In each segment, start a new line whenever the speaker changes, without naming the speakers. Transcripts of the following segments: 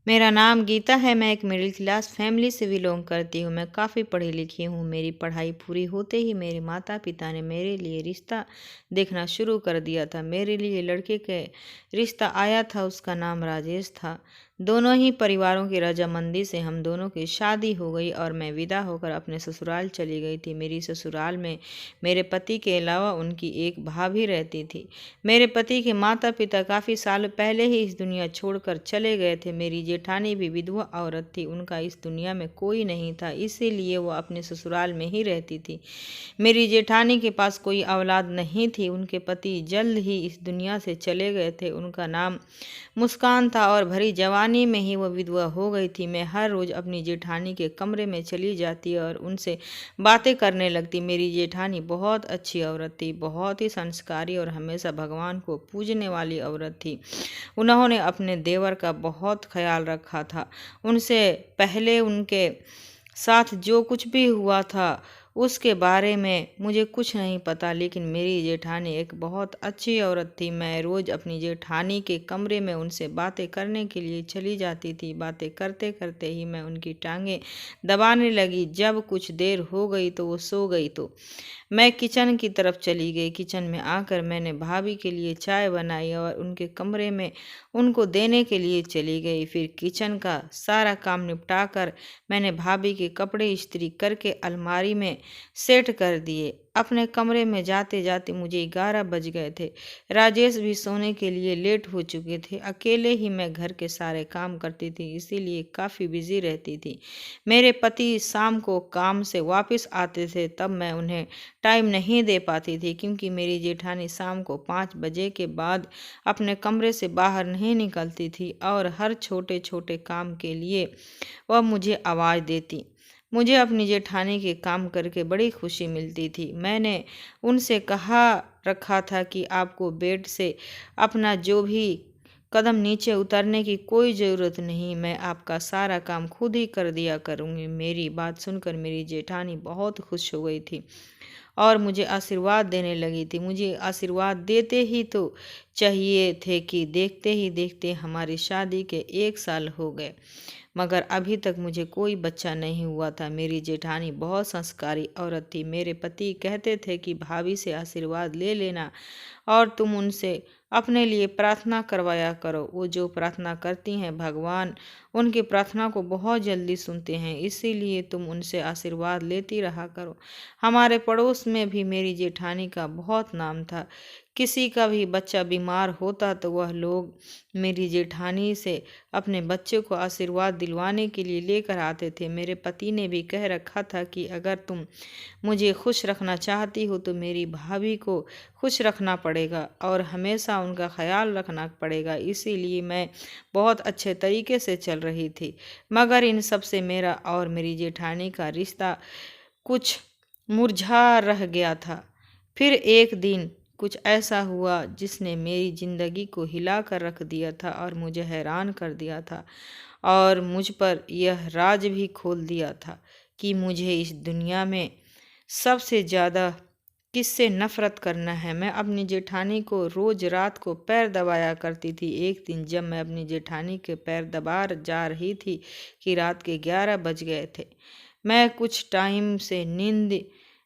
मेरा नाम गीता है। मैं एक मिडिल क्लास फैमिली से बिलोंग करती हूँ। मैं काफ़ी पढ़ी लिखी हूँ। मेरी पढ़ाई पूरी होते ही मेरे माता पिता ने मेरे लिए रिश्ता देखना शुरू कर दिया था। मेरे लिए लड़के के रिश्ता आया था, उसका नाम राजेश था। दोनों ही परिवारों की रजामंदी से हम दोनों की शादी हो गई और मैं विदा होकर अपने ससुराल चली गई थी। मेरी ससुराल में मेरे पति के अलावा उनकी एक भाभी रहती थी। मेरे पति के माता पिता काफ़ी साल पहले ही इस दुनिया छोड़कर चले गए थे। मेरी जेठानी भी विधवा औरत थी, उनका इस दुनिया में कोई नहीं था, इसीलिए वो अपने ससुराल में ही रहती थी। मेरी जेठानी के पास कोई औलाद नहीं थी। उनके पति जल्द ही इस दुनिया से चले गए थे। उनका नाम मुस्कान था और भरी जवानी में ही वो विधवा हो गई थी। मैं हर रोज़ अपनी जेठानी के कमरे में चली जाती और उनसे बातें करने लगती। मेरी जेठानी बहुत अच्छी औरत थी, बहुत ही संस्कारी और हमेशा भगवान को पूजने वाली औरत थी। उन्होंने अपने देवर का बहुत ख्याल रखा था। उनसे पहले उनके साथ जो कुछ भी हुआ था उसके बारे में मुझे कुछ नहीं पता, लेकिन मेरी जेठानी एक बहुत अच्छी औरत थी। मैं रोज़ अपनी जेठानी के कमरे में उनसे बातें करने के लिए चली जाती थी। बातें करते करते ही मैं उनकी टांगें दबाने लगी। जब कुछ देर हो गई तो वो सो गई तो मैं किचन की तरफ चली गई। किचन में आकर मैंने भाभी के लिए चाय बनाई और उनके कमरे में उनको देने के लिए चली गई। फिर किचन का सारा काम निपटा कर मैंने भाभी के कपड़े इस्त्री करके अलमारी में सेट कर दिए। अपने कमरे में जाते जाते मुझे 11 बज गए थे। राजेश भी सोने के लिए लेट हो चुके थे। अकेले ही मैं घर के सारे काम करती थी, इसीलिए काफ़ी बिजी रहती थी। मेरे पति शाम को काम से वापस आते थे, तब मैं उन्हें टाइम नहीं दे पाती थी, क्योंकि मेरी जेठानी शाम को 5 बजे के बाद अपने कमरे से बाहर नहीं निकलती थी और हर छोटे छोटे काम के लिए वह मुझे आवाज़ देती। मुझे अपनी जेठानी के काम करके बड़ी खुशी मिलती थी। मैंने उनसे कहा रखा था कि आपको बेड से अपना जो भी कदम नीचे उतरने की कोई ज़रूरत नहीं, मैं आपका सारा काम खुद ही कर दिया करूँगी। मेरी बात सुनकर मेरी जेठानी बहुत खुश हो गई थी और मुझे आशीर्वाद देने लगी थी। मुझे आशीर्वाद देते ही तो चाहिए थे कि देखते ही देखते हमारी शादी के 1 साल हो गए, मगर अभी तक मुझे कोई बच्चा नहीं हुआ था। मेरी जेठानी बहुत संस्कारी औरत थी। मेरे पति कहते थे कि भाभी से आशीर्वाद ले लेना और तुम उनसे अपने लिए प्रार्थना करवाया करो। वो जो प्रार्थना करती हैं भगवान उनकी प्रार्थना को बहुत जल्दी सुनते हैं, इसीलिए तुम उनसे आशीर्वाद लेती रहा करो। हमारे पड़ोस में भी मेरी जेठानी का बहुत नाम था। किसी का भी बच्चा बीमार होता तो वह लोग मेरी जेठानी से अपने बच्चे को आशीर्वाद दिलवाने के लिए लेकर आते थे। मेरे पति ने भी कह रखा था कि अगर तुम मुझे खुश रखना चाहती हो तो मेरी भाभी को खुश रखना पड़ेगा और हमेशा उनका ख्याल रखना पड़ेगा। इसीलिए मैं बहुत अच्छे तरीके से चल रही थी, मगर इन सब से मेरा और मेरी जेठानी का रिश्ता कुछ मुरझा रह गया था। फिर एक दिन कुछ ऐसा हुआ जिसने मेरी ज़िंदगी को हिला कर रख दिया था और मुझे हैरान कर दिया था और मुझ पर यह राज भी खोल दिया था कि मुझे इस दुनिया में सबसे ज़्यादा किससे नफ़रत करना है। मैं अपनी जेठानी को रोज़ रात को पैर दबाया करती थी। एक दिन जब मैं अपनी जेठानी के पैर दबा जा रही थी कि रात के 11 बज गए थे। मैं कुछ टाइम से नींद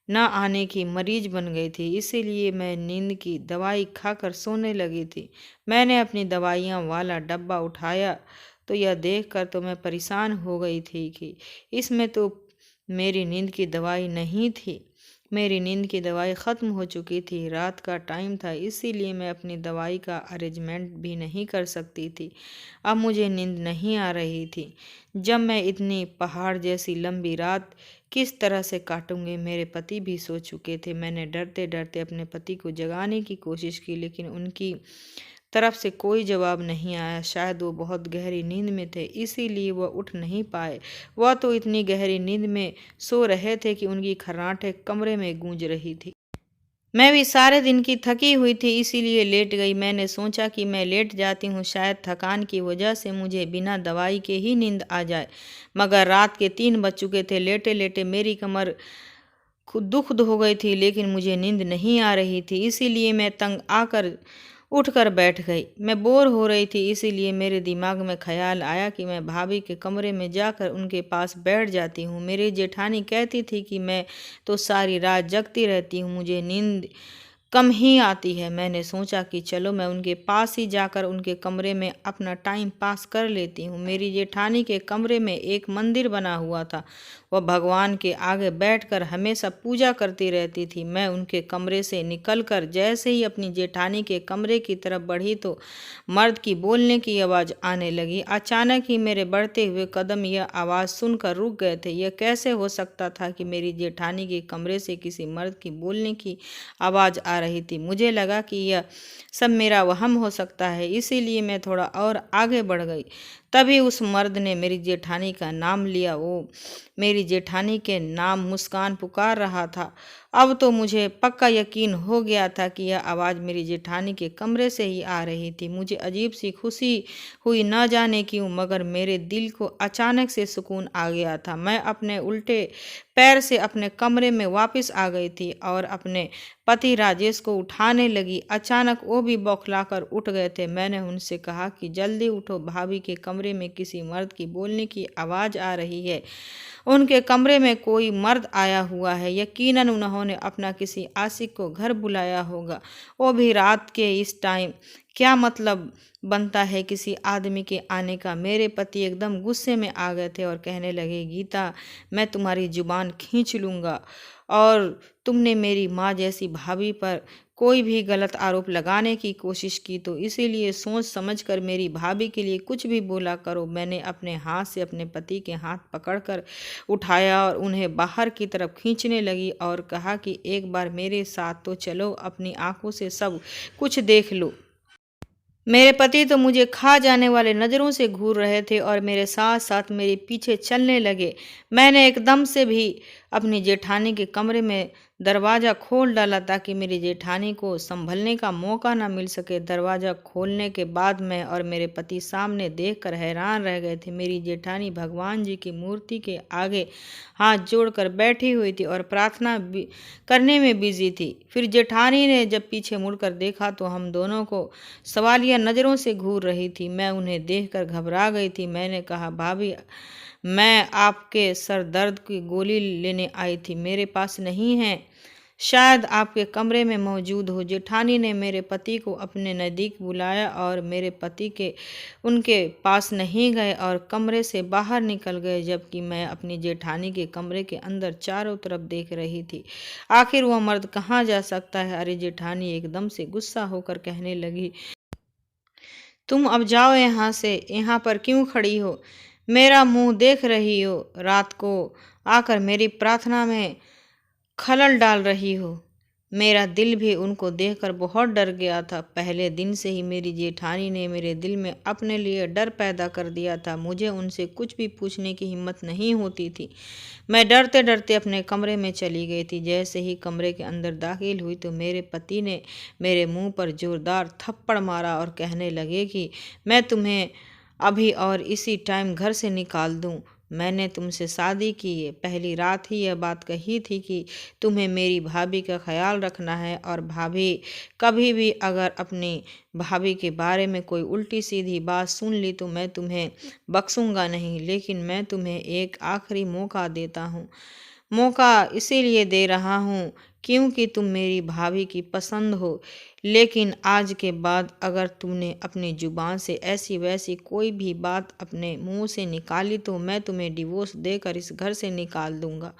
न आने की मरीज बन गई थी, इसीलिए मैं नींद की दवाई खाकर सोने लगी थी। मैंने अपनी दवाइयाँ वाला डब्बा उठाया तो यह देखकर तो मैं परेशान हो गई थी कि इसमें तो मेरी नींद की दवाई नहीं थी। मेरी नींद की दवाई ख़त्म हो चुकी थी। रात का टाइम था, इसीलिए मैं अपनी दवाई का अरेंजमेंट भी नहीं कर सकती थी। अब मुझे नींद नहीं आ रही थी। जब मैं इतनी पहाड़ जैसी लंबी रात किस तरह से काटूंगी। मेरे पति भी सो चुके थे। मैंने डरते डरते अपने पति को जगाने की कोशिश की, लेकिन उनकी तरफ से कोई जवाब नहीं आया। शायद वो बहुत गहरी नींद में थे, इसीलिए वह उठ नहीं पाए। वह तो इतनी गहरी नींद में सो रहे थे कि उनकी खर्राटें कमरे में गूंज रही थी। मैं भी सारे दिन की थकी हुई थी, इसीलिए लेट गई। मैंने सोचा कि मैं लेट जाती हूँ, शायद थकान की वजह से मुझे बिना दवाई के ही नींद आ जाए। मगर रात के 3 बज चुके थे। लेटे लेटे मेरी कमर खुद दुख हो गई थी, लेकिन मुझे नींद नहीं आ रही थी। इसीलिए मैं तंग आकर उठकर बैठ गई। मैं बोर हो रही थी, इसीलिए मेरे दिमाग में ख्याल आया कि मैं भाभी के कमरे में जाकर उनके पास बैठ जाती हूँ। मेरी जेठानी कहती थी कि मैं तो सारी रात जगती रहती हूँ, मुझे नींद कम ही आती है। मैंने सोचा कि चलो मैं उनके पास ही जाकर उनके कमरे में अपना टाइम पास कर लेती हूँ। मेरी जेठानी के कमरे में एक मंदिर बना हुआ था। वह भगवान के आगे बैठकर हमेशा पूजा करती रहती थी। मैं उनके कमरे से निकलकर जैसे ही अपनी जेठानी के कमरे की तरफ बढ़ी तो मर्द की बोलने की आवाज़ आने लगी। अचानक ही मेरे बढ़ते हुए कदम यह आवाज़ सुनकर रुक गए थे। यह कैसे हो सकता था कि मेरी जेठानी के कमरे से किसी मर्द की बोलने की आवाज़ आ रही थी। मुझे लगा कि यह सब मेरा वहम हो सकता है, इसीलिए मैं थोड़ा और आगे बढ़ गई। तभी उस मर्द ने मेरी जेठानी का नाम लिया। वो मेरी जेठानी के नाम मुस्कान पुकार रहा था। अब तो मुझे पक्का यकीन हो गया था कि यह आवाज़ मेरी जेठानी के कमरे से ही आ रही थी। मुझे अजीब सी खुशी हुई, न जाने क्यों, मगर मेरे दिल को अचानक से सुकून आ गया था। मैं अपने उल्टे पैर से अपने कमरे में वापस आ गई थी और अपने पति राजेश को उठाने लगी। अचानक वो भी बौखलाकर उठ गए थे। मैंने उनसे कहा कि जल्दी उठो, भाभी के कमरे में किसी मर्द की बोलने की आवाज़ आ रही है। उनके कमरे में कोई मर्द आया हुआ है। यकीनन उन्होंने अपना किसी आशिक को घर बुलाया होगा, वो भी रात के इस टाइम। क्या मतलब बनता है किसी आदमी के आने का। मेरे पति एकदम गुस्से में आ गए थे और कहने लगे, गीता, मैं तुम्हारी जुबान खींच लूँगा। और तुमने मेरी माँ जैसी भाभी पर कोई भी गलत आरोप लगाने की कोशिश की तो इसीलिए सोच समझकर मेरी भाभी के लिए कुछ भी बोला करो। मैंने अपने हाथ से अपने पति के हाथ पकड़कर उठाया और उन्हें बाहर की तरफ खींचने लगी और कहा कि एक बार मेरे साथ तो चलो, अपनी आंखों से सब कुछ देख लो। मेरे पति तो मुझे खा जाने वाले नज़रों से घूर रहे थे और मेरे साथ साथ मेरे पीछे चलने लगे। मैंने एकदम से भी अपनी जेठानी के कमरे में दरवाज़ा खोल डाला ताकि मेरी जेठानी को संभलने का मौका ना मिल सके। दरवाज़ा खोलने के बाद मैं और मेरे पति सामने देखकर हैरान रह गए थे। मेरी जेठानी भगवान जी की मूर्ति के आगे हाथ जोड़कर बैठी हुई थी और प्रार्थना करने में बिजी थी। फिर जेठानी ने जब पीछे मुड़कर देखा तो हम दोनों को सवालिया नज़रों से घूर रही थी। मैं उन्हें देखकर घबरा गई थी। मैंने कहा, भाभी, मैं आपके सर दर्द की गोली लेने आई थी, मेरे पास नहीं है, शायद आपके कमरे में मौजूद हो। जेठानी ने मेरे पति को अपने नज़दीक बुलाया और मेरे पति के उनके पास नहीं गए और कमरे से बाहर निकल गए, जबकि मैं अपनी जेठानी के कमरे के अंदर चारों तरफ देख रही थी। आखिर वह मर्द कहाँ जा सकता है। अरे, जेठानी एकदम से गुस्सा होकर कहने लगी, तुम अब जाओ यहाँ से, यहाँ पर क्यों खड़ी हो, मेरा मुंह देख रही हो, रात को आकर मेरी प्रार्थना में खलल डाल रही हो। मेरा दिल भी उनको देखकर बहुत डर गया था। पहले दिन से ही मेरी जेठानी ने मेरे दिल में अपने लिए डर पैदा कर दिया था। मुझे उनसे कुछ भी पूछने की हिम्मत नहीं होती थी। मैं डरते डरते अपने कमरे में चली गई थी। जैसे ही कमरे के अंदर दाखिल हुई तो मेरे पति ने मेरे मुंह पर जोरदार थप्पड़ मारा और कहने लगे कि मैं तुम्हें अभी और इसी टाइम घर से निकाल दूं। मैंने तुमसे शादी की है, पहली रात ही यह बात कही थी कि तुम्हें मेरी भाभी का ख्याल रखना है और भाभी कभी भी अगर अपनी भाभी के बारे में कोई उल्टी सीधी बात सुन ली तो मैं तुम्हें बख्शूंगा नहीं। लेकिन मैं तुम्हें एक आखिरी मौका देता हूँ। मौका इसीलिए दे रहा हूँ क्योंकि तुम मेरी भाभी की पसंद हो। लेकिन आज के बाद अगर तुमने अपनी ज़ुबान से ऐसी वैसी कोई भी बात अपने मुंह से निकाली तो मैं तुम्हें डिवोर्स देकर इस घर से निकाल दूंगा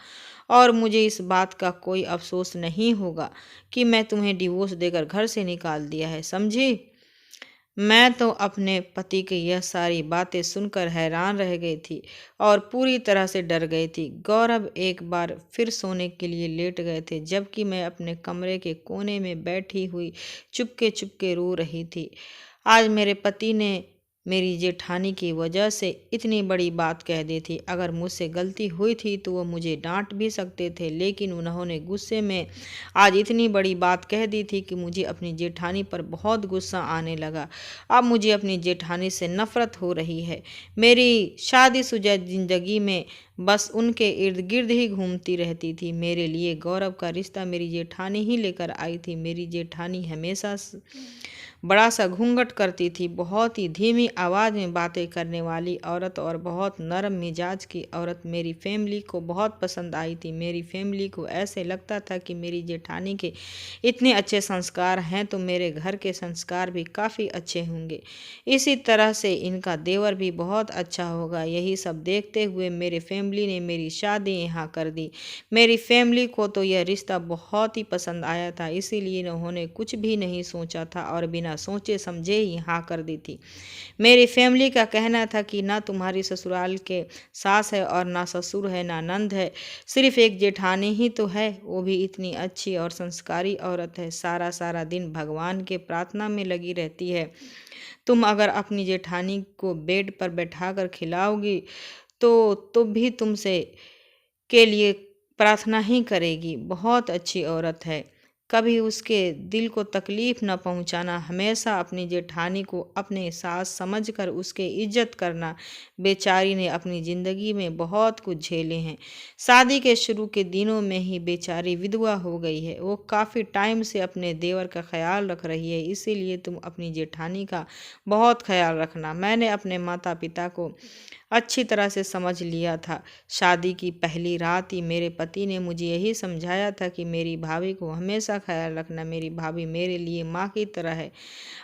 और मुझे इस बात का कोई अफसोस नहीं होगा कि मैं तुम्हें डिवोर्स देकर घर से निकाल दिया है, समझी। मैं तो अपने पति की यह सारी बातें सुनकर हैरान रह गई थी और पूरी तरह से डर गई थी। गौरव एक बार फिर सोने के लिए लेट गए थे, जबकि मैं अपने कमरे के कोने में बैठी हुई चुपके चुपके रो रही थी। आज मेरे पति ने मेरी जेठानी की वजह से इतनी बड़ी बात कह दी थी। अगर मुझसे गलती हुई थी तो वह मुझे डांट भी सकते थे, लेकिन उन्होंने गुस्से में आज इतनी बड़ी बात कह दी थी कि मुझे अपनी जेठानी पर बहुत गुस्सा आने लगा। अब मुझे अपनी जेठानी से नफरत हो रही है। मेरी शादीशुदा जिंदगी में बस उनके इर्द गिर्द ही घूमती रहती थी। मेरे लिए गौरव का रिश्ता मेरी जेठानी ही लेकर आई थी। मेरी जेठानी हमेशा बड़ा सा घूंघट करती थी। बहुत ही धीमी आवाज़ में बातें करने वाली औरत और बहुत नरम मिजाज की औरत मेरी फैमिली को बहुत पसंद आई थी। मेरी फैमिली को ऐसे लगता था कि मेरी जेठानी के इतने अच्छे संस्कार हैं तो मेरे घर के संस्कार भी काफ़ी अच्छे होंगे। इसी तरह से इनका देवर भी बहुत अच्छा होगा। यही सब देखते हुए मेरे फैमिली ने मेरी शादी यहाँ कर दी। मेरी फैमिली को तो यह रिश्ता बहुत ही पसंद आया था, इसीलिए उन्होंने कुछ भी नहीं सोचा था और बिना सोचे समझे ही हाँ कर दी थी। मेरी फैमिली का कहना था कि ना तुम्हारी ससुराल के सास है और ना ससुर है ना नंद है, सिर्फ एक जेठानी ही तो है, वो भी इतनी अच्छी और संस्कारी औरत है, सारा सारा दिन भगवान के प्रार्थना में लगी रहती है। तुम अगर अपनी जेठानी को बेड पर बैठाकर खिलाओगी तो भी तुमसे के लिए प्रार्थना ही करेगी। बहुत अच्छी औरत है, कभी उसके दिल को तकलीफ न पहुंचाना, हमेशा अपनी जेठानी को अपने सास समझकर उसके इज्जत करना। बेचारी ने अपनी ज़िंदगी में बहुत कुछ झेले हैं। शादी के शुरू के दिनों में ही बेचारी विधवा हो गई है। वो काफ़ी टाइम से अपने देवर का ख्याल रख रही है, इसीलिए तुम अपनी जेठानी का बहुत ख्याल रखना। मैंने अपने माता पिता को अच्छी तरह से समझ लिया था। शादी की पहली रात ही मेरे पति ने मुझे यही समझाया था कि मेरी भाभी को हमेशा ख्याल रखना। मेरी भाभी मेरे लिए माँ की तरह है।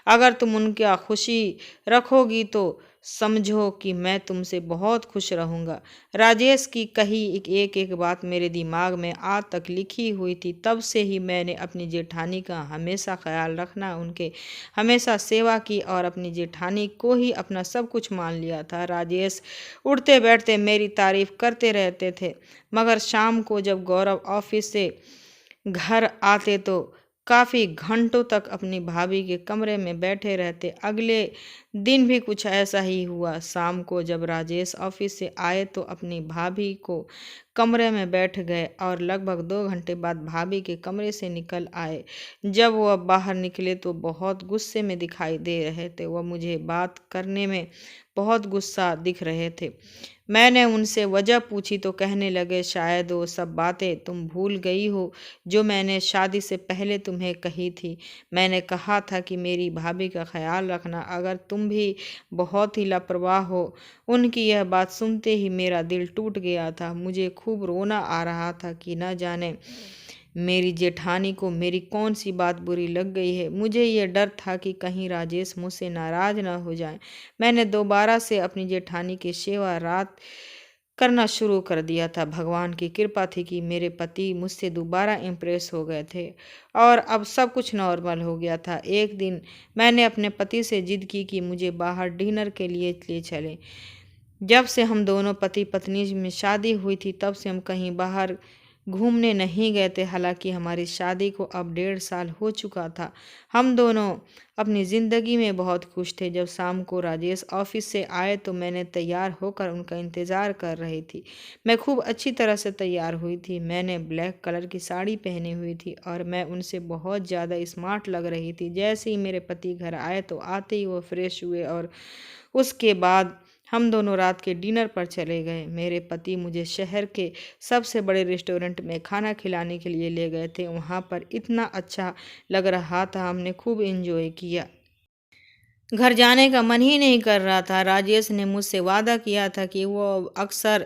अगर तुम उनका खुशी रखोगी तो समझो कि मैं तुमसे बहुत खुश रहूँगा। राजेश की कही एक एक बात मेरे दिमाग में आज तक लिखी हुई थी। तब से ही मैंने अपनी जेठानी का हमेशा ख्याल रखना, उनके हमेशा सेवा की और अपनी जेठानी को ही अपना सब कुछ मान लिया था। राजेश उठते बैठते मेरी तारीफ करते रहते थे, मगर शाम को जब गौरव ऑफिस से घर आते तो काफ़ी घंटों तक अपनी भाभी के कमरे में बैठे रहते। अगले दिन भी कुछ ऐसा ही हुआ। शाम को जब राजेश ऑफिस से आए तो अपनी भाभी को कमरे में बैठ गए और लगभग 2 घंटे बाद भाभी के कमरे से निकल आए। जब वह बाहर निकले तो बहुत गुस्से में दिखाई दे रहे थे। वह मुझे बात करने में बहुत गुस्सा दिख रहे थे। मैंने उनसे वजह पूछी तो कहने लगे, शायद वो सब बातें तुम भूल गई हो जो मैंने शादी से पहले तुम्हें कही थी। मैंने कहा था कि मेरी भाभी का ख्याल रखना, अगर तुम भी बहुत ही लापरवाह हो। उनकी यह बात सुनते ही मेरा दिल टूट गया था। मुझे खूब रोना आ रहा था कि न जाने मेरी जेठानी को मेरी कौन सी बात बुरी लग गई है। मुझे यह डर था कि कहीं राजेश मुझसे नाराज न हो जाए। मैंने दोबारा से अपनी जेठानी की सेवा रात करना शुरू कर दिया था। भगवान की कृपा थी कि मेरे पति मुझसे दोबारा इम्प्रेस हो गए थे और अब सब कुछ नॉर्मल हो गया था। एक दिन मैंने अपने पति से जिद की कि मुझे बाहर डिनर के लिए ले चलें। जब से हम दोनों पति पत्नी में शादी हुई थी तब से हम कहीं बाहर घूमने नहीं गए थे। हालांकि हमारी शादी को अब 1.5 साल हो चुका था। हम दोनों अपनी ज़िंदगी में बहुत खुश थे। जब शाम को राजेश ऑफिस से आए तो मैंने तैयार होकर उनका इंतज़ार कर रही थी। मैं खूब अच्छी तरह से तैयार हुई थी। मैंने ब्लैक कलर की साड़ी पहनी हुई थी और मैं उनसे बहुत ज़्यादा स्मार्ट लग रही थी। जैसे ही मेरे पति घर आए तो आते ही वो फ्रेश हुए और उसके बाद हम दोनों रात के डिनर पर चले गए। मेरे पति मुझे शहर के सबसे बड़े रेस्टोरेंट में खाना खिलाने के लिए ले गए थे। वहाँ पर इतना अच्छा लग रहा था, हमने खूब एंजॉय किया। घर जाने का मन ही नहीं कर रहा था। राजेश ने मुझसे वादा किया था कि वो अक्सर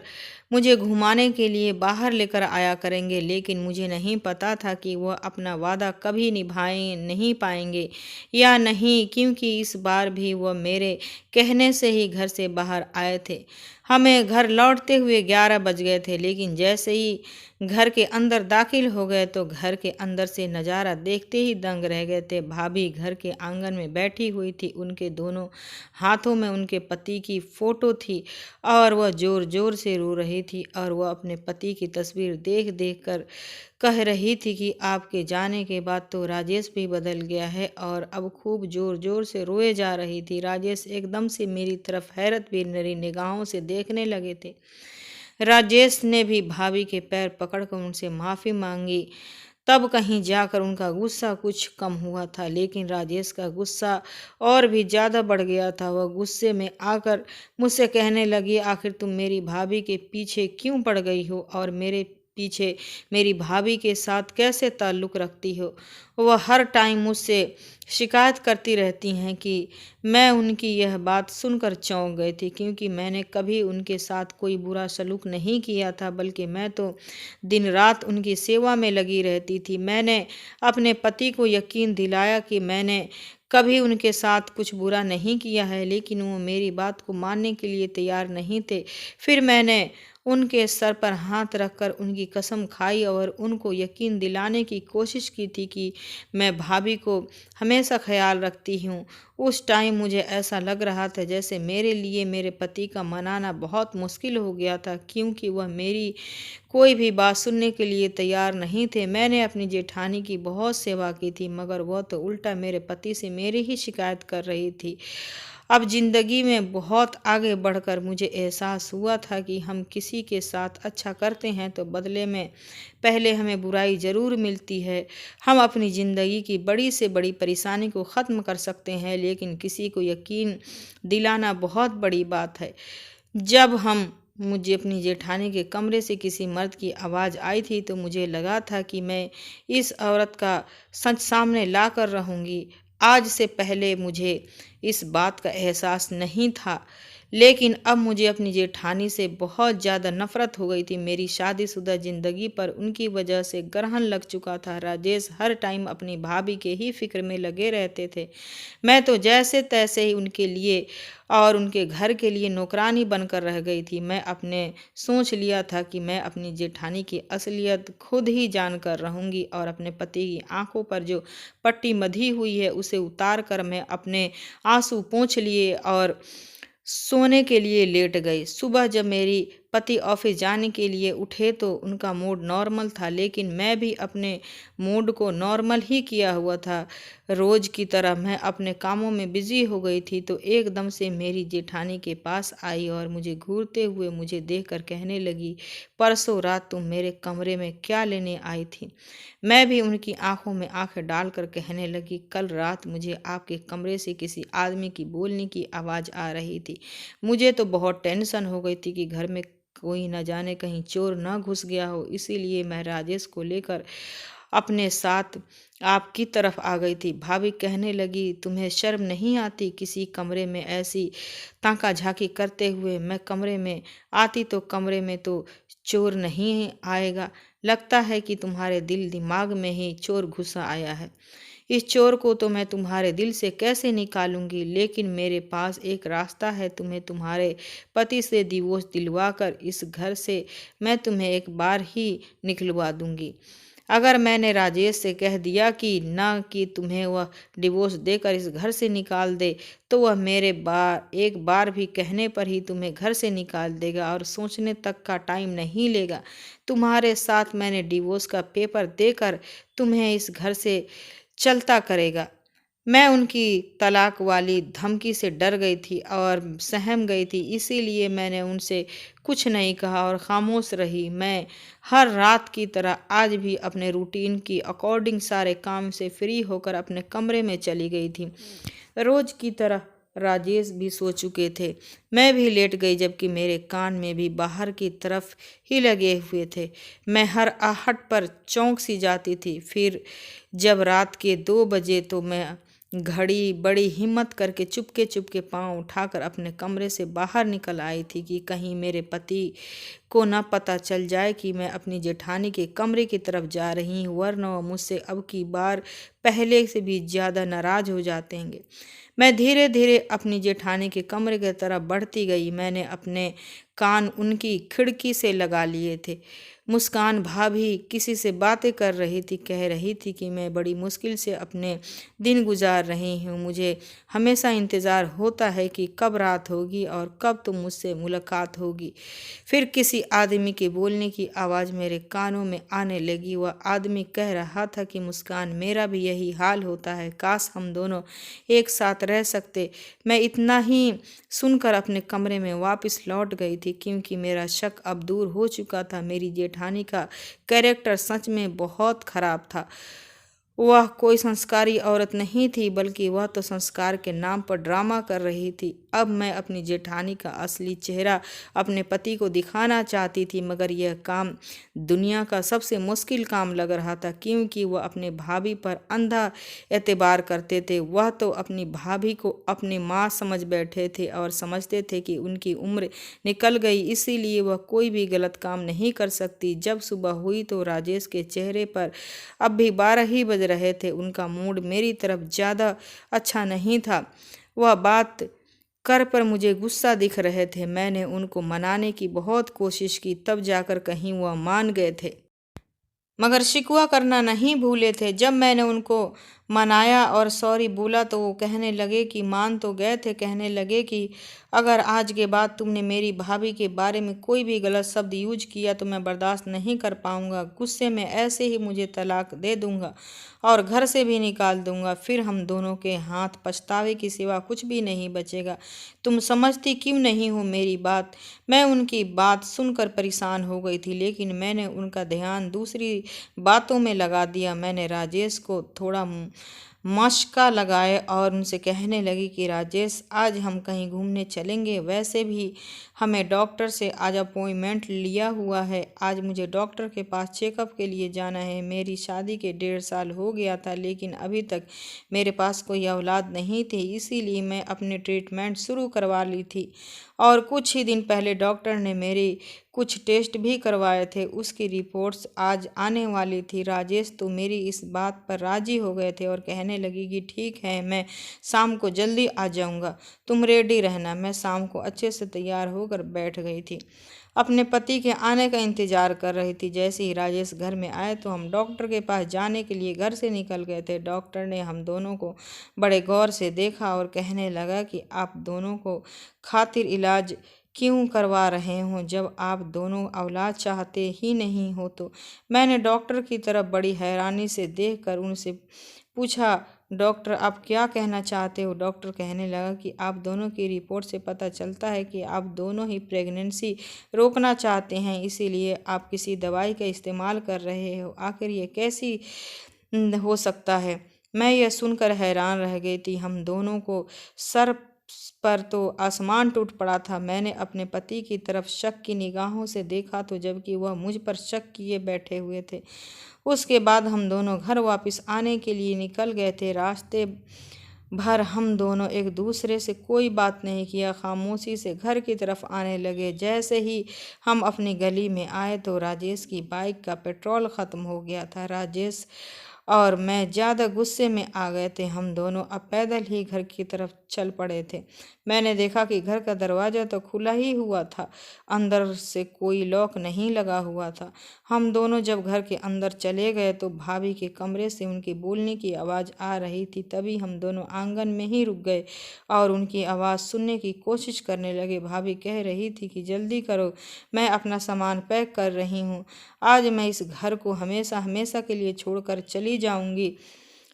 मुझे घुमाने के लिए बाहर लेकर आया करेंगे, लेकिन मुझे नहीं पता था कि वह अपना वादा कभी निभाए नहीं पाएंगे या नहीं, क्योंकि इस बार भी वह मेरे कहने से ही घर से बाहर आए थे। हमें घर लौटते हुए 11 बज गए थे, लेकिन जैसे ही घर के अंदर दाखिल हो गए तो घर के अंदर से नज़ारा देखते ही दंग रह गए थे। भाभी घर के आंगन में बैठी हुई थी, उनके दोनों हाथों में उनके पति की फ़ोटो थी और वह ज़ोर ज़ोर से रो रही थी और वह अपने पति की तस्वीर देख देख कर कह रही थी कि आपके जाने के बाद तो राजेश भी बदल गया है, और अब खूब ज़ोर ज़ोर से रोए जा रही थी। राजेश एकदम से मेरी तरफ हैरत भरी निगाहों से देखने लगे थे। राजेश ने भी भाभी के पैर पकड़कर उनसे माफ़ी मांगी। तब कहीं जाकर उनका गुस्सा कुछ कम हुआ था, लेकिन राजेश का गुस्सा और भी ज़्यादा बढ़ गया था। वह गुस्से में आकर मुझसे कहने लगी, आखिर तुम मेरी भाभी के पीछे क्यों पड़ गई हो और मेरे पीछे मेरी भाभी के साथ कैसे ताल्लुक़ रखती हो। वह हर टाइम मुझसे शिकायत करती रहती हैं कि मैं उनकी यह बात सुनकर चौंक गई थी, क्योंकि मैंने कभी उनके साथ कोई बुरा सलूक नहीं किया था, बल्कि मैं तो दिन रात उनकी सेवा में लगी रहती थी। मैंने अपने पति को यकीन दिलाया कि मैंने कभी उनके साथ कुछ बुरा नहीं किया है, लेकिन वो मेरी बात को मानने के लिए तैयार नहीं थे। फिर मैंने उनके सर पर हाथ रखकर उनकी कसम खाई और उनको यकीन दिलाने की कोशिश की थी कि मैं भाभी को हमेशा ख्याल रखती हूँ। उस टाइम मुझे ऐसा लग रहा था जैसे मेरे लिए मेरे पति का मनाना बहुत मुश्किल हो गया था, क्योंकि वह मेरी कोई भी बात सुनने के लिए तैयार नहीं थे। मैंने अपनी जेठानी की बहुत सेवा की थी, मगर वह तो उल्टा मेरे पति से मेरी ही शिकायत कर रही थी। अब ज़िंदगी में बहुत आगे बढ़कर मुझे एहसास हुआ था कि हम किसी के साथ अच्छा करते हैं तो बदले में पहले हमें बुराई ज़रूर मिलती है। हम अपनी ज़िंदगी की बड़ी से बड़ी परेशानी को ख़त्म कर सकते हैं, लेकिन किसी को यकीन दिलाना बहुत बड़ी बात है। जब हम मुझे अपनी जेठानी के कमरे से किसी मर्द की आवाज़ आई थी, तो मुझे लगा था कि मैं इस औरत का सच सामने ला कर रहूँगी। आज से पहले मुझे इस बात का एहसास नहीं था, लेकिन अब मुझे अपनी जेठानी से बहुत ज़्यादा नफ़रत हो गई थी। मेरी शादीशुदा ज़िंदगी पर उनकी वजह से ग्रहण लग चुका था। राजेश हर टाइम अपनी भाभी के ही फ़िक्र में लगे रहते थे। मैं तो जैसे तैसे ही उनके लिए और उनके घर के लिए नौकरानी बनकर रह गई थी। मैं अपने सोच लिया था कि मैं अपनी जेठानी की असलियत खुद ही जानकर रहूँगी और अपने पति की आंखों पर जो पट्टी बंधी हुई है उसे उतार कर मैं अपने आंसू पोंछ लिए और सोने के लिए लेट गई। सुबह जब मेरी पति ऑफिस जाने के लिए उठे तो उनका मूड नॉर्मल था, लेकिन मैं भी अपने मूड को नॉर्मल ही किया हुआ था। रोज की तरह मैं अपने कामों में बिजी हो गई थी, तो एकदम से मेरी जेठानी के पास आई और मुझे घूरते हुए मुझे देखकर कहने लगी, परसों रात तुम मेरे कमरे में क्या लेने आई थी? मैं भी उनकी आंखों में आंखें डालकर कहने लगी, कल रात मुझे आपके कमरे से किसी आदमी की बोलने की आवाज़ आ रही थी। मुझे तो बहुत टेंशन हो गई थी कि घर में कोई न जाने कहीं चोर न घुस गया हो, इसीलिए मैं राजेश को लेकर अपने साथ आपकी तरफ आ गई थी। भाभी कहने लगी, तुम्हें शर्म नहीं आती किसी कमरे में ऐसी ताका झाकी करते हुए? मैं कमरे में आती तो कमरे में तो चोर नहीं आएगा, लगता है कि तुम्हारे दिल दिमाग में ही चोर घुसा आया है। इस चोर को तो मैं तुम्हारे दिल से कैसे निकालूंगी, लेकिन मेरे पास एक रास्ता है। तुम्हें तुम्हारे पति से डिवोर्स दिलवा कर इस घर से मैं तुम्हें एक बार ही निकलवा दूंगी। अगर मैंने राजेश से कह दिया कि ना कि तुम्हें वह डिवोर्स देकर इस घर से निकाल दे, तो वह मेरे एक बार भी कहने पर ही तुम्हें घर से निकाल देगा और सोचने तक का टाइम नहीं लेगा। तुम्हारे साथ मैंने डिवोर्स का पेपर देकर तुम्हें इस घर से चलता करेगा। मैं उनकी तलाक वाली धमकी से डर गई थी और सहम गई थी, इसीलिए मैंने उनसे कुछ नहीं कहा और खामोश रही। मैं हर रात की तरह आज भी अपने रूटीन की अकॉर्डिंग सारे काम से फ्री होकर अपने कमरे में चली गई थी। रोज की तरह राजेश भी सो चुके थे। मैं भी लेट गई, जबकि मेरे कान में भी बाहर की तरफ ही लगे हुए थे। मैं हर आहट पर चौंक सी जाती थी। फिर जब रात के 2 बजे तो मैं घड़ी बड़ी हिम्मत करके चुपके चुपके पाँव उठाकर अपने कमरे से बाहर निकल आई थी कि कहीं मेरे पति को न पता चल जाए कि मैं अपनी जेठानी के कमरे की तरफ जा रही हूँ, वरना वह मुझसे अब की बार पहले से भी ज़्यादा नाराज़ हो जातेंगे। मैं धीरे धीरे अपनी जेठानी के कमरे की तरफ बढ़ती गई। मैंने अपने कान उनकी खिड़की से लगा लिए थे। मुस्कान भाभी किसी से बातें कर रही थी, कह रही थी कि मैं बड़ी मुश्किल से अपने दिन गुजार रही हूँ। मुझे हमेशा इंतज़ार होता है कि कब रात होगी और कब तुम मुझसे मुलाकात होगी। फिर किसी आदमी के बोलने की आवाज़ मेरे कानों में आने लगी। वह आदमी कह रहा था कि मुस्कान, मेरा भी यही हाल होता है, काश हम दोनों एक साथ रह सकते। मैं इतना ही सुनकर अपने कमरे में वापस लौट गई थी, क्योंकि मेरा शक अब दूर हो चुका था। मेरी जेठानी का कैरेक्टर सच में बहुत खराब था। वह कोई संस्कारी औरत नहीं थी, बल्कि वह तो संस्कार के नाम पर ड्रामा कर रही थी। अब मैं अपनी जेठानी का असली चेहरा अपने पति को दिखाना चाहती थी, मगर यह काम दुनिया का सबसे मुश्किल काम लग रहा था, क्योंकि वह अपने भाभी पर अंधा एतबार करते थे। वह तो अपनी भाभी को अपनी माँ समझ बैठे थे और समझते थे कि उनकी उम्र निकल गई, इसीलिए वह कोई भी गलत काम नहीं कर सकती। जब सुबह हुई तो राजेश के चेहरे पर अब भी 12 ही बज रहे थे। उनका मूड मेरी तरफ ज़्यादा अच्छा नहीं था। वह बात कर पर मुझे गुस्सा दिख रहे थे। मैंने उनको मनाने की बहुत कोशिश की, तब जाकर कहीं वह मान गए थे, मगर शिकवा करना नहीं भूले थे। जब मैंने उनको मनाया और सॉरी बोला तो वो कहने लगे कि मान तो गए थे, कहने लगे कि अगर आज के बाद तुमने मेरी भाभी के बारे में कोई भी गलत शब्द यूज किया तो मैं बर्दाश्त नहीं कर पाऊंगा। गुस्से में ऐसे ही मुझे तलाक दे दूंगा और घर से भी निकाल दूंगा। फिर हम दोनों के हाथ पछतावे की सिवा कुछ भी नहीं बचेगा। तुम समझती क्यों नहीं हो मेरी बात? मैं उनकी बात सुनकर परेशान हो गई थी, लेकिन मैंने उनका ध्यान दूसरी बातों में लगा दिया। मैंने राजेश को थोड़ा मशका लगाए और उनसे कहने लगी कि राजेश, आज हम कहीं घूमने चलेंगे। वैसे भी हमें डॉक्टर से आज अपॉइंटमेंट लिया हुआ है। आज मुझे डॉक्टर के पास चेकअप के लिए जाना है। मेरी शादी के 1.5 साल हो गया था, लेकिन अभी तक मेरे पास कोई औलाद नहीं थी, इसीलिए मैं अपने ट्रीटमेंट शुरू करवा ली थी। और कुछ ही दिन पहले डॉक्टर ने मेरी कुछ टेस्ट भी करवाए थे, उसकी रिपोर्ट्स आज आने वाली थी। राजेश तो मेरी इस बात पर राजी हो गए थे और कहने लगी कि ठीक है, मैं शाम को जल्दी आ जाऊंगा, तुम रेडी रहना। मैं शाम को अच्छे से तैयार होकर बैठ गई थी, अपने पति के आने का इंतजार कर रही थी। जैसे ही राजेश घर में आए तो हम डॉक्टर के पास जाने के लिए घर से निकल गए थे। डॉक्टर ने हम दोनों को बड़े गौर से देखा और कहने लगा कि आप दोनों को खातिर इलाज क्यों करवा रहे हो जब आप दोनों औलाद चाहते ही नहीं हो? तो मैंने डॉक्टर की तरफ बड़ी हैरानी से देखकर उनसे पूछा, डॉक्टर आप क्या कहना चाहते हो? डॉक्टर कहने लगा कि आप दोनों की रिपोर्ट से पता चलता है कि आप दोनों ही प्रेगनेंसी रोकना चाहते हैं, इसीलिए आप किसी दवाई का इस्तेमाल कर रहे हो। आखिर ये कैसी हो सकता है? मैं यह सुनकर हैरान रह गई थी। हम दोनों को सर पर तो आसमान टूट पड़ा था। मैंने अपने पति की तरफ शक की निगाहों से देखा तो जबकि वह मुझ पर शक किए बैठे हुए थे। उसके बाद हम दोनों घर वापस आने के लिए निकल गए थे। रास्ते भर हम दोनों एक दूसरे से कोई बात नहीं किया, खामोशी से घर की तरफ आने लगे। जैसे ही हम अपनी गली में आए तो राजेश की बाइक का पेट्रोल ख़त्म हो गया था। राजेश और मैं ज़्यादा गुस्से में आ गए थे। हम दोनों अब पैदल ही घर की तरफ चल पड़े थे। मैंने देखा कि घर का दरवाज़ा तो खुला ही हुआ था, अंदर से कोई लॉक नहीं लगा हुआ था। हम दोनों जब घर के अंदर चले गए तो भाभी के कमरे से उनकी बोलने की आवाज़ आ रही थी। तभी हम दोनों आंगन में ही रुक गए और उनकी आवाज़ सुनने की कोशिश करने लगे। भाभी कह रही थी कि जल्दी करो, मैं अपना सामान पैक कर रही हूँ। आज मैं इस घर को हमेशा हमेशा के लिए छोड़कर चली जाऊंगी।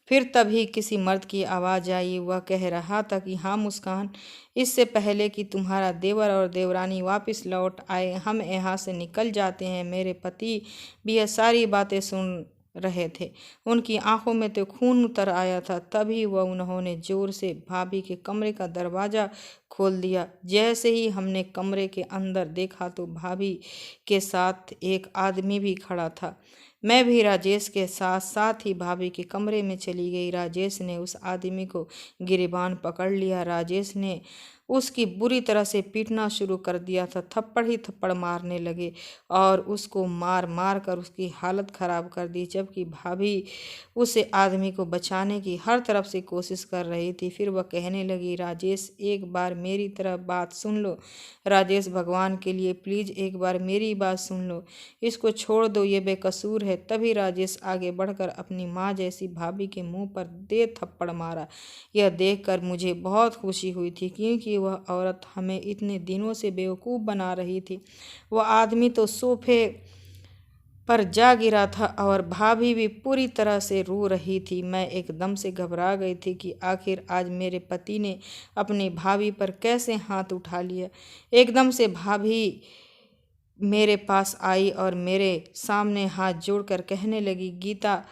फिर तभी किसी मर्द की आवाज़ आई। वह कह रहा था कि हाँ मुस्कान, इससे पहले कि तुम्हारा देवर और देवरानी वापस लौट आए हम यहाँ से निकल जाते हैं। मेरे पति भी यह सारी बातें सुन रहे थे। उनकी आंखों में तो खून उतर आया था। तभी उन्होंने जोर से भाभी के कमरे का दरवाज़ा खोल दिया। जैसे ही हमने कमरे के अंदर देखा तो भाभी के साथ एक आदमी भी खड़ा था। मैं भी राजेश के साथ साथ ही भाभी के कमरे में चली गई। राजेश ने उस आदमी को गिरेबान पकड़ लिया। राजेश ने उसकी बुरी तरह से पीटना शुरू कर दिया था। थप्पड़ ही थप्पड़ मारने लगे और उसको मार मार कर उसकी हालत ख़राब कर दी, जबकि भाभी उसे आदमी को बचाने की हर तरफ से कोशिश कर रही थी। फिर वह कहने लगी, राजेश एक बार मेरी तरफ बात सुन लो। राजेश, भगवान के लिए प्लीज़ एक बार मेरी बात सुन लो, इसको छोड़ दो, ये बेकसूर है। तभी राजेश आगे बढ़कर अपनी माँ जैसी भाभी के मुंह पर दे थप्पड़ मारा। यह देखकर मुझे बहुत खुशी हुई थी, क्योंकि वह औरत हमें इतने दिनों से बेवकूफ़ बना रही थी। वह आदमी तो सोफे पर जा गिरा था और भाभी भी पूरी तरह से रो रही थी। मैं एकदम से घबरा गई थी कि आखिर आज मेरे पति ने अपनी भाभी पर कैसे हाथ उठा लिया। एकदम से भाभी मेरे पास आई और मेरे सामने हाथ जोड़कर कहने लगी, गीता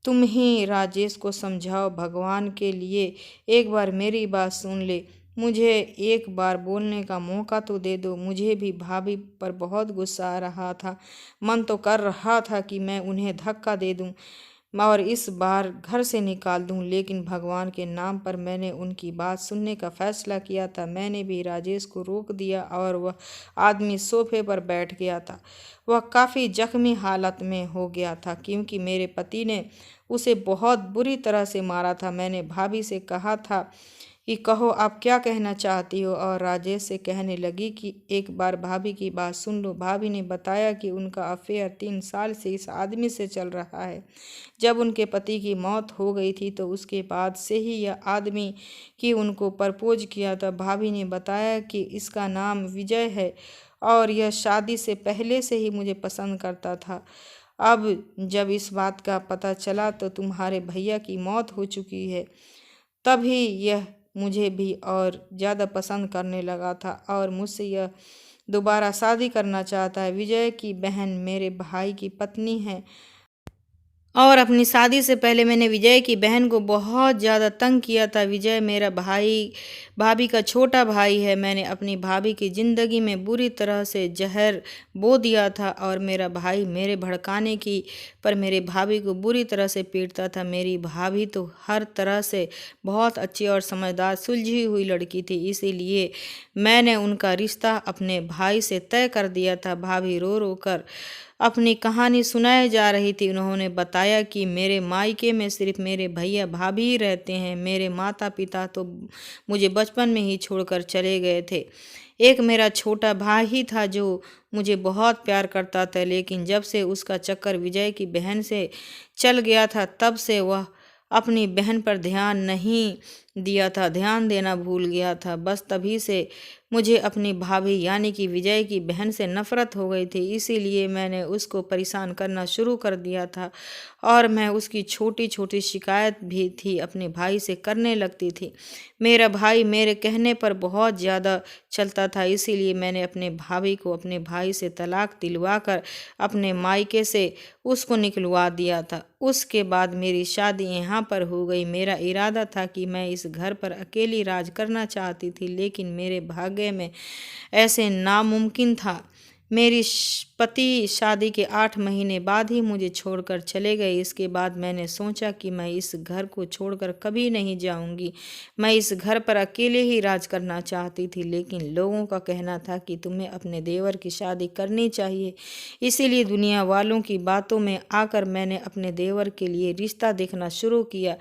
तुम ही राजेश को समझाओ, भगवान के लिए एक बार मेरी बात सुन ले। मुझे एक बार बोलने का मौका तो दे दो। मुझे भी भाभी पर बहुत गुस्सा आ रहा था। मन तो कर रहा था कि मैं उन्हें धक्का दे दूं और इस बार घर से निकाल दूं, लेकिन भगवान के नाम पर मैंने उनकी बात सुनने का फैसला किया था। मैंने भी राजेश को रोक दिया और वह आदमी सोफे पर बैठ गया था। वह काफ़ी जख्मी हालत में हो गया था क्योंकि मेरे पति ने उसे बहुत बुरी तरह से मारा था। मैंने भाभी से कहा था कि कहो आप क्या कहना चाहती हो, और राजेश से कहने लगी कि एक बार भाभी की बात सुन लो। भाभी ने बताया कि उनका अफेयर 3 साल से इस आदमी से चल रहा है। जब उनके पति की मौत हो गई थी तो उसके बाद से ही यह आदमी की उनको प्रपोज किया था। भाभी ने बताया कि इसका नाम विजय है और यह शादी से पहले से ही मुझे पसंद करता था। अब जब इस बात का पता चला तो तुम्हारे भैया की मौत हो चुकी है, तभी यह मुझे भी और ज़्यादा पसंद करने लगा था और मुझसे यह दोबारा शादी करना चाहता है। विजय की बहन मेरे भाई की पत्नी है और अपनी शादी से पहले मैंने विजय की बहन को बहुत ज़्यादा तंग किया था। विजय मेरा भाभी का छोटा भाई है। मैंने अपनी भाभी की ज़िंदगी में बुरी तरह से जहर बो दिया था और मेरा भाई मेरे भड़काने की पर मेरे भाभी को बुरी तरह से पीटता था। मेरी भाभी तो हर तरह से बहुत अच्छी और समझदार सुलझी हुई लड़की थी, इसीलिए मैंने उनका रिश्ता अपने भाई से तय कर दिया था। भाभी रो रो कर अपनी कहानी सुनाए जा रही थी। उन्होंने बताया कि मेरे मायके में सिर्फ मेरे भैया भाभी ही रहते हैं। मेरे माता पिता तो मुझे बचपन में ही छोड़कर चले गए थे। एक मेरा छोटा भाई ही था जो मुझे बहुत प्यार करता था, लेकिन जब से उसका चक्कर विजय की बहन से चल गया था तब से वह अपनी बहन पर ध्यान नहीं दिया था, ध्यान देना भूल गया था। बस तभी से मुझे अपनी भाभी यानी कि विजय की बहन से नफरत हो गई थी, इसीलिए मैंने उसको परेशान करना शुरू कर दिया था और मैं उसकी छोटी छोटी शिकायत भी थी अपने भाई से करने लगती थी। मेरा भाई मेरे कहने पर बहुत ज़्यादा चलता था, इसीलिए मैंने अपने भाभी को अपने भाई से तलाक दिलवा कर अपने मायके से उसको निकलवा दिया था। उसके बाद मेरी शादी यहाँ पर हो गई। मेरा इरादा था कि मैं इस घर पर अकेली राज करना चाहती थी, लेकिन मेरे भाग्य में ऐसे नामुमकिन था। मेरी पति शादी के 8 महीने बाद ही मुझे छोड़कर चले गए। इसके बाद मैंने सोचा कि मैं इस घर को छोड़कर कभी नहीं जाऊंगी। मैं इस घर पर अकेले ही राज करना चाहती थी, लेकिन लोगों का कहना था कि तुम्हें अपने देवर की शादी करनी चाहिए। इसीलिए दुनिया वालों की बातों में आकर मैंने अपने देवर के लिए रिश्ता देखना शुरू किया,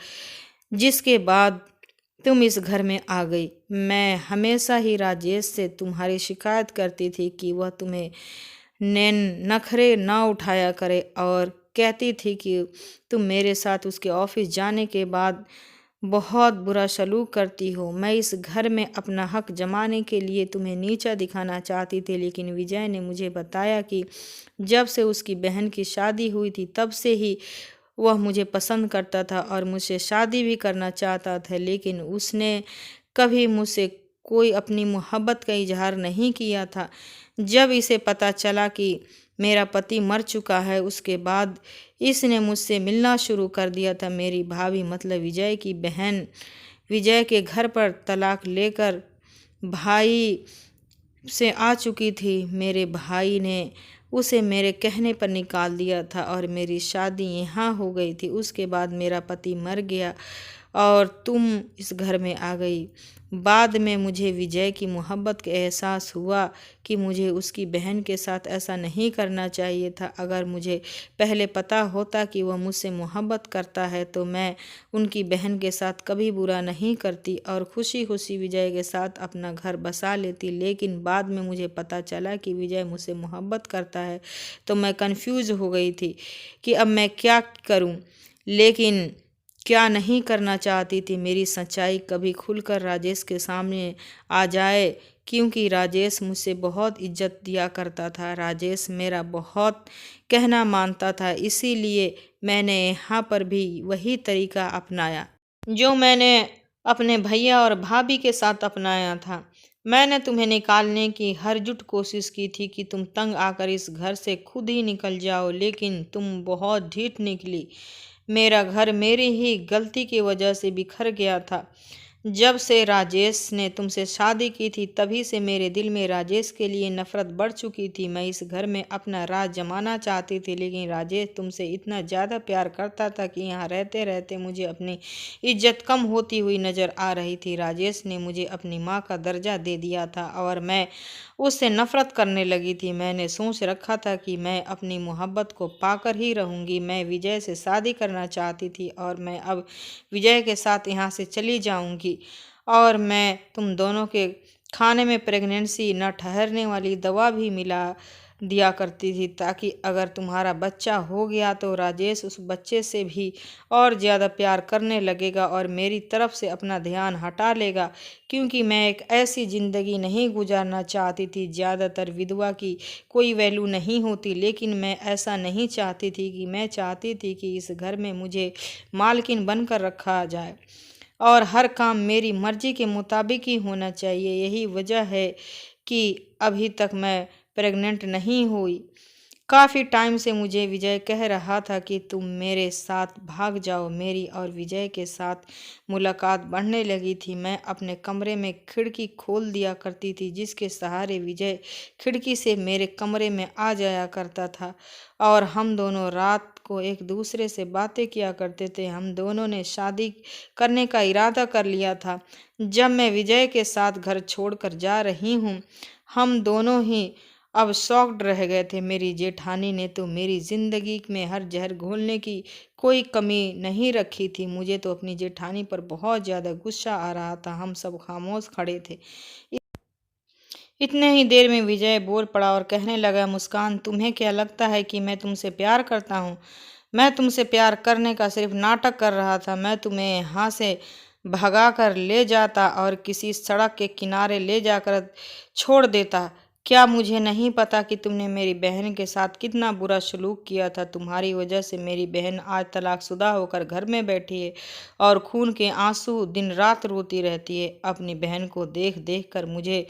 जिसके बाद तुम इस घर में आ गई। मैं हमेशा ही राजेश से तुम्हारी शिकायत करती थी कि वह तुम्हें नखरे ना उठाया करे और कहती थी कि तुम मेरे साथ उसके ऑफिस जाने के बाद बहुत बुरा सलूक करती हो। मैं इस घर में अपना हक जमाने के लिए तुम्हें नीचा दिखाना चाहती थी, लेकिन विजय ने मुझे बताया कि जब से उसकी बहन की शादी हुई थी तब से ही वह मुझे पसंद करता था और मुझसे शादी भी करना चाहता था, लेकिन उसने कभी मुझसे कोई अपनी मोहब्बत का इजहार नहीं किया था। जब इसे पता चला कि मेरा पति मर चुका है, उसके बाद इसने मुझसे मिलना शुरू कर दिया था। मेरी भाभी मतलब विजय की बहन विजय के घर पर तलाक लेकर भाई से आ चुकी थी। मेरे भाई ने उसे मेरे कहने पर निकाल दिया था और मेरी शादी यहाँ हो गई थी। उसके बाद मेरा पति मर गया और तुम इस घर में आ गई। बाद में मुझे विजय की मोहब्बत का एहसास हुआ कि मुझे उसकी बहन के साथ ऐसा नहीं करना चाहिए था। अगर मुझे पहले पता होता कि वह मुझसे मोहब्बत करता है तो मैं उनकी बहन के साथ कभी बुरा नहीं करती और खुशी खुशी विजय के साथ अपना घर बसा लेती। लेकिन बाद में मुझे पता चला कि विजय मुझसे मोहब्बत करता है, तो मैं कंफ्यूज हो गई थी कि अब मैं क्या करूं, लेकिन क्या नहीं करना चाहती थी। मेरी सच्चाई कभी खुलकर राजेश के सामने आ जाए, क्योंकि राजेश मुझसे बहुत इज्जत दिया करता था। राजेश मेरा बहुत कहना मानता था, इसीलिए मैंने यहाँ पर भी वही तरीका अपनाया जो मैंने अपने भैया और भाभी के साथ अपनाया था। मैंने तुम्हें निकालने की हरजुट कोशिश की थी कि तुम तंग आकर इस घर से खुद ही निकल जाओ, लेकिन तुम बहुत ढीठ निकली। मेरा घर मेरी ही गलती की वजह से बिखर गया था। जब से राजेश ने तुमसे शादी की थी तभी से मेरे दिल में राजेश के लिए नफरत बढ़ चुकी थी। मैं इस घर में अपना राज जमाना चाहती थी, लेकिन राजेश तुमसे इतना ज़्यादा प्यार करता था कि यहाँ रहते रहते मुझे अपनी इज्जत कम होती हुई नज़र आ रही थी। राजेश ने मुझे अपनी माँ का दर्जा दे दिया था और मैं उससे नफरत करने लगी थी। मैंने सोच रखा था कि मैं अपनी मोहब्बत को पाकर ही रहूँगी। मैं विजय से शादी करना चाहती थी और मैं अब विजय के साथ यहाँ से चली जाऊँगी और मैं तुम दोनों के खाने में प्रेगनेंसी न ठहरने वाली दवा भी मिला दिया करती थी, ताकि अगर तुम्हारा बच्चा हो गया तो राजेश उस बच्चे से भी और ज़्यादा प्यार करने लगेगा और मेरी तरफ से अपना ध्यान हटा लेगा, क्योंकि मैं एक ऐसी ज़िंदगी नहीं गुजारना चाहती थी। ज़्यादातर विधवा की कोई वैल्यू नहीं होती, लेकिन मैं ऐसा नहीं चाहती थी। कि मैं चाहती थी कि इस घर में मुझे मालकिन बनकर रखा जाए और हर काम मेरी मर्जी के मुताबिक ही होना चाहिए। यही वजह है कि अभी तक मैं प्रेग्नेंट नहीं हुई। काफ़ी टाइम से मुझे विजय कह रहा था कि तुम मेरे साथ भाग जाओ। मेरी और विजय के साथ मुलाकात बढ़ने लगी थी। मैं अपने कमरे में खिड़की खोल दिया करती थी, जिसके सहारे विजय खिड़की से मेरे कमरे में आ जाया करता था और हम दोनों रात को एक दूसरे से बातें किया करते थे। हम दोनों ने शादी करने का इरादा कर लिया था। जब मैं विजय के साथ घर छोड़कर जा रही हूँ, हम दोनों ही अब शॉक्ड रह गए थे। मेरी जेठानी ने तो मेरी ज़िंदगी में हर जहर घोलने की कोई कमी नहीं रखी थी। मुझे तो अपनी जेठानी पर बहुत ज़्यादा गुस्सा आ रहा था। हम सब खामोश खड़े थे। इतने ही देर में विजय बोल पड़ा और कहने लगा, मुस्कान, तुम्हें क्या लगता है कि मैं तुमसे प्यार करता हूँ? मैं तुमसे प्यार करने का सिर्फ नाटक कर रहा था। मैं तुम्हें यहाँ से भगा कर ले जाता और किसी सड़क के किनारे ले जाकर छोड़ देता। क्या मुझे नहीं पता कि तुमने मेरी बहन के साथ कितना बुरा सलूक किया था? तुम्हारी वजह से मेरी बहन आज तलाकशुदा होकर घर में बैठी है और खून के आंसू दिन रात रोती रहती है। अपनी बहन को देख देख कर मुझे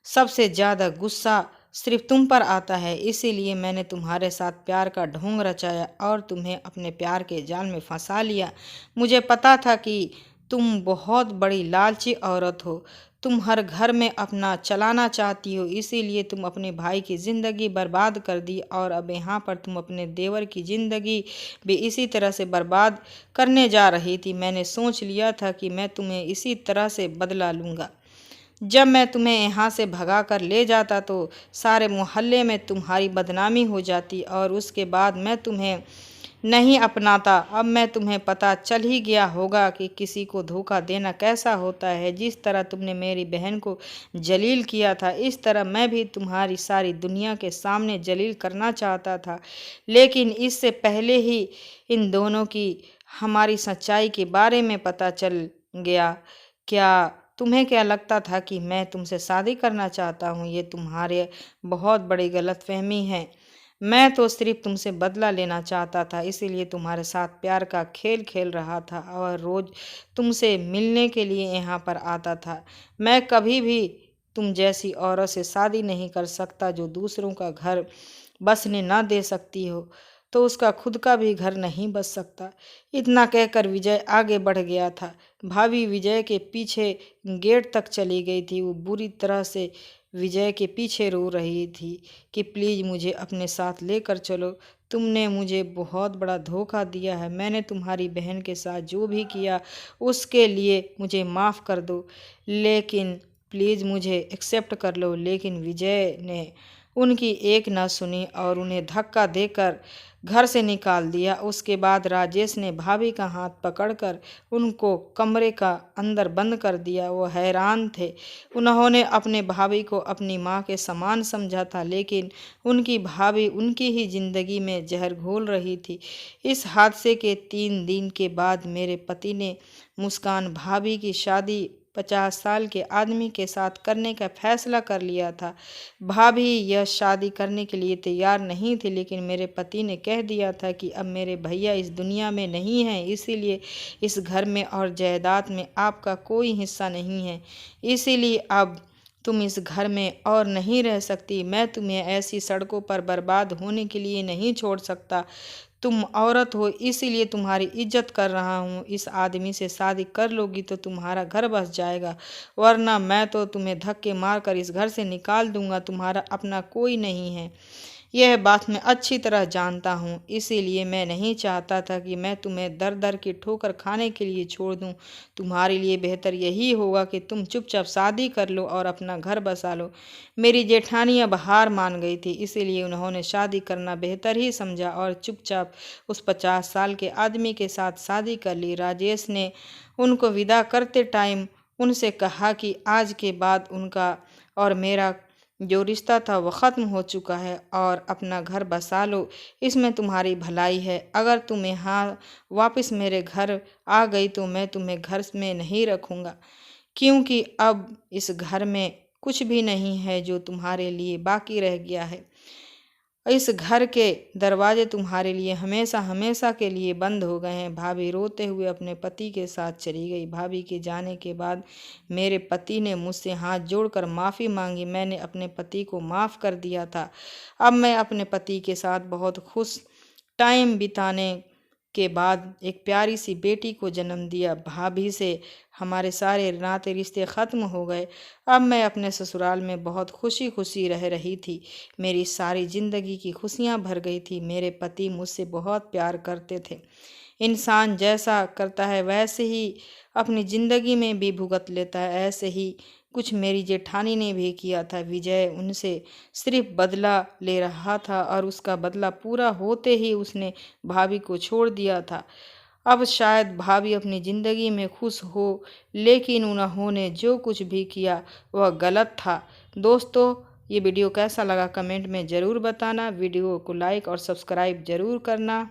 सबसे ज़्यादा गुस्सा सिर्फ तुम पर आता है। इसीलिए मैंने तुम्हारे साथ प्यार का ढोंग रचाया और तुम्हें अपने प्यार के जाल में फंसा लिया। मुझे पता था कि तुम बहुत बड़ी लालची औरत हो। तुम हर घर में अपना चलाना चाहती हो, इसीलिए तुम अपने भाई की ज़िंदगी बर्बाद कर दी और अब यहाँ पर तुम अपने देवर की ज़िंदगी भी इसी तरह से बर्बाद करने जा रही थी। मैंने सोच लिया था कि मैं तुम्हें इसी तरह से बदला लूँगा। जब मैं तुम्हें यहाँ से भगा कर ले जाता तो सारे मोहल्ले में तुम्हारी बदनामी हो जाती और उसके बाद मैं तुम्हें नहीं अपनाता। अब मैं तुम्हें पता चल ही गया होगा कि किसी को धोखा देना कैसा होता है। जिस तरह तुमने मेरी बहन को जलील किया था, इस तरह मैं भी तुम्हारी सारी दुनिया के सामने जलील करना चाहता था, लेकिन इससे पहले ही इन दोनों की हमारी सच्चाई के बारे में पता चल गया। क्या तुम्हें क्या लगता था कि मैं तुमसे शादी करना चाहता हूँ? ये तुम्हारे बहुत बड़ी गलतफहमी है। मैं तो सिर्फ तुमसे बदला लेना चाहता था, इसीलिए तुम्हारे साथ प्यार का खेल खेल रहा था और रोज़ तुमसे मिलने के लिए यहाँ पर आता था। मैं कभी भी तुम जैसी औरत से शादी नहीं कर सकता जो दूसरों का घर बसने ना दे सकती हो, तो उसका खुद का भी घर नहीं बस सकता। इतना कहकर विजय आगे बढ़ गया था। भाभी विजय के पीछे गेट तक चली गई थी। वो बुरी तरह से विजय के पीछे रो रही थी कि प्लीज़ मुझे अपने साथ लेकर चलो। तुमने मुझे बहुत बड़ा धोखा दिया है। मैंने तुम्हारी बहन के साथ जो भी किया उसके लिए मुझे माफ़ कर दो, लेकिन प्लीज़ मुझे एक्सेप्ट कर लो। लेकिन विजय ने उनकी एक न सुनी और उन्हें धक्का देकर घर से निकाल दिया। उसके बाद राजेश ने भाभी का हाथ पकड़कर उनको कमरे का अंदर बंद कर दिया। वो हैरान थे। उन्होंने अपने भाभी को अपनी माँ के समान समझा था, लेकिन उनकी भाभी उनकी ही ज़िंदगी में जहर घोल रही थी। इस हादसे के 3 दिन के बाद मेरे पति ने मुस्कान भाभी की शादी 50 साल के आदमी के साथ करने का फैसला कर लिया था। भाभी यह शादी करने के लिए तैयार नहीं थी, लेकिन मेरे पति ने कह दिया था कि अब मेरे भैया इस दुनिया में नहीं हैं, इसीलिए इस घर में और जायदाद में आपका कोई हिस्सा नहीं है। इसीलिए अब तुम इस घर में और नहीं रह सकती। मैं तुम्हें ऐसी सड़कों पर बर्बाद होने के लिए नहीं छोड़ सकता। तुम औरत हो, इसीलिए तुम्हारी इज्जत कर रहा हूँ। इस आदमी से शादी कर लोगी तो तुम्हारा घर बस जाएगा, वरना मैं तो तुम्हें धक्के मारकर इस घर से निकाल दूंगा। तुम्हारा अपना कोई नहीं है, यह बात मैं अच्छी तरह जानता हूँ। इसीलिए मैं नहीं चाहता था कि मैं तुम्हें दर दर की ठोकर खाने के लिए छोड़ दूँ। तुम्हारे लिए बेहतर यही होगा कि तुम चुपचाप शादी कर लो और अपना घर बसा लो। मेरी जेठानी अब हार मान गई थी, इसीलिए उन्होंने शादी करना बेहतर ही समझा और चुपचाप उस 50 साल के आदमी के साथ शादी कर ली। राजेश ने उनको विदा करते टाइम उनसे कहा कि आज के बाद उनका और मेरा जो रिश्ता था वो ख़त्म हो चुका है और अपना घर बसा लो, इसमें तुम्हारी भलाई है। अगर तुम यहाँ वापस मेरे घर आ गई तो मैं तुम्हें घर में नहीं रखूँगा, क्योंकि अब इस घर में कुछ भी नहीं है जो तुम्हारे लिए बाकी रह गया है। इस घर के दरवाजे तुम्हारे लिए हमेशा हमेशा के लिए बंद हो गए हैं। भाभी रोते हुए अपने पति के साथ चली गई। भाभी के जाने के बाद मेरे पति ने मुझसे हाथ जोड़कर माफ़ी मांगी। मैंने अपने पति को माफ़ कर दिया था। अब मैं अपने पति के साथ बहुत खुश टाइम बिताने के बाद एक प्यारी सी बेटी को जन्म दिया। भाभी से हमारे सारे नाते रिश्ते ख़त्म हो गए। अब मैं अपने ससुराल में बहुत खुशी खुशी रह रही थी। मेरी सारी ज़िंदगी की खुशियाँ भर गई थी। मेरे पति मुझसे बहुत प्यार करते थे। इंसान जैसा करता है वैसे ही अपनी ज़िंदगी में भी भुगत लेता है। ऐसे ही कुछ मेरी जेठानी ने भी किया था। विजय उनसे सिर्फ बदला ले रहा था और उसका बदला पूरा होते ही उसने भाभी को छोड़ दिया था। अब शायद भाभी अपनी ज़िंदगी में खुश हो, लेकिन उन्होंने जो कुछ भी किया वह गलत था। दोस्तों, ये वीडियो कैसा लगा कमेंट में ज़रूर बताना। वीडियो को लाइक और सब्सक्राइब ज़रूर करना।